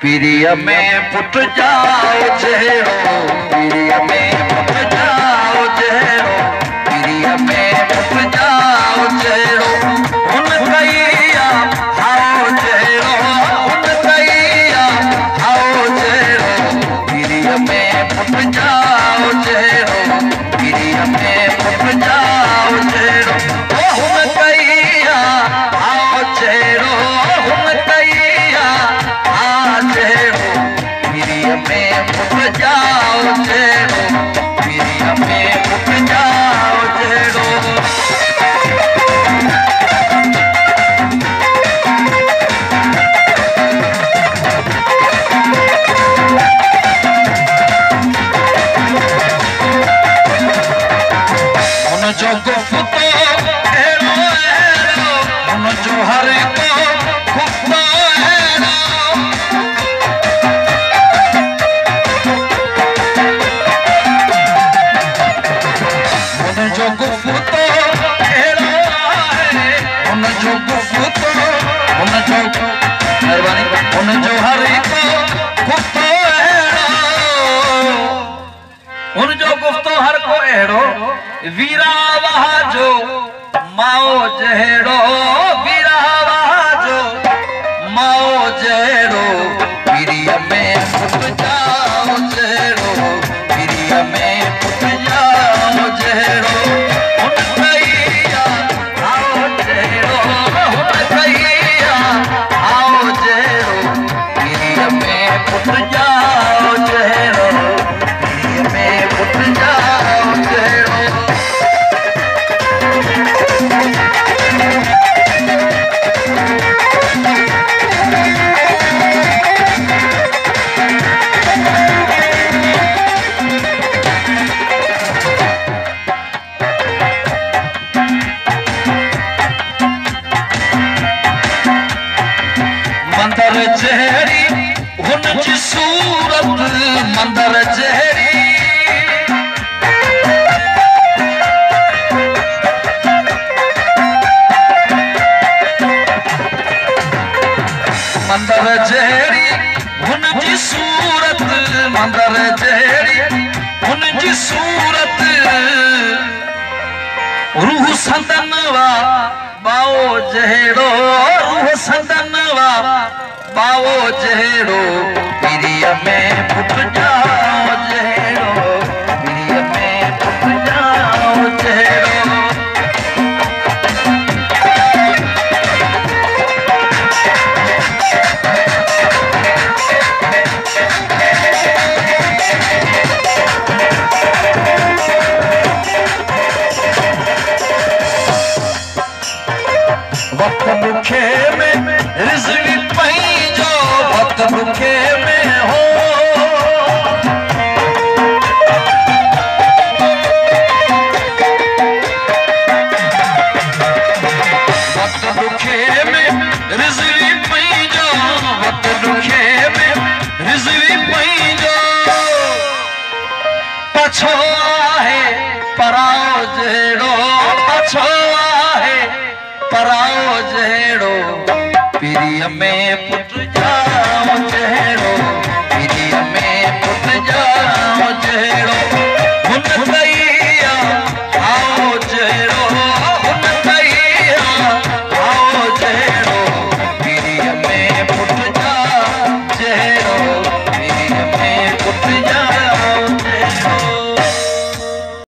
प्रिय में पुट जाओ चेहरो, प्रिय में पुट जाओ चेहरो, प्रिय में पुट जाओ चेहरो, उन कैया आओ चेहरो, उन कैया आओ चेहरो, प्रिय में पुट जाओ चेहरो, प्रिय में पुट जाओ चेहरो, उन कैया आओ चेहरो, उन कैया प्रिय में पुट जाओ चेहरो, प्रिय में पुट जाओ चेहरो। उन जो गुफ्तो हेरो हेरो, उन जो हर को गुफ्तो हेरो, जो गुफ्तो हेरो है, उन जो गुफ्तो, उन जो मेहरबानी, उन जो हर को गुफ्तो हेरो, उन जो गुफ्तो हर को हेरो, वीरा वहा जो माओ जहेड़ो, वीरा वहा जो माओ जहेड़ो, प्रिय में पुट जाओ चेहरो, प्रिय में पुट जाओ चेहरो, उन कैया आओ चेहरो, उन कैया आओ चेहरो, प्रिय में पुट जाओ चेहरो, प्रिय में पुट जाओ चेहरो। मंदर जहरी हुन जी सूरत, मंदर जहरी मंदर जहरी हुन जी सूरत, मंदर जहरी हुन जी सूरत, रूह संदनवा बाओ जहेड़ो, रूह संदनवा बाओ जहेड़ो, प्रिय में पुट जाओ जहेड़ो, प्रिय में पुट जाओ जहेड़ो। वक्त दुखे में रिज़्क़ पंहिंजो, वक्त दुखे में हो, वक्त दुखे में रिज़्क़ पंहिंजो, वक्त दुखे में रिज़्क़ पंहिंजो, पछो आहे पराओ जहेड़ो, पछो आहे पराओ जहेड़ो, प्रिय में पुट जाओ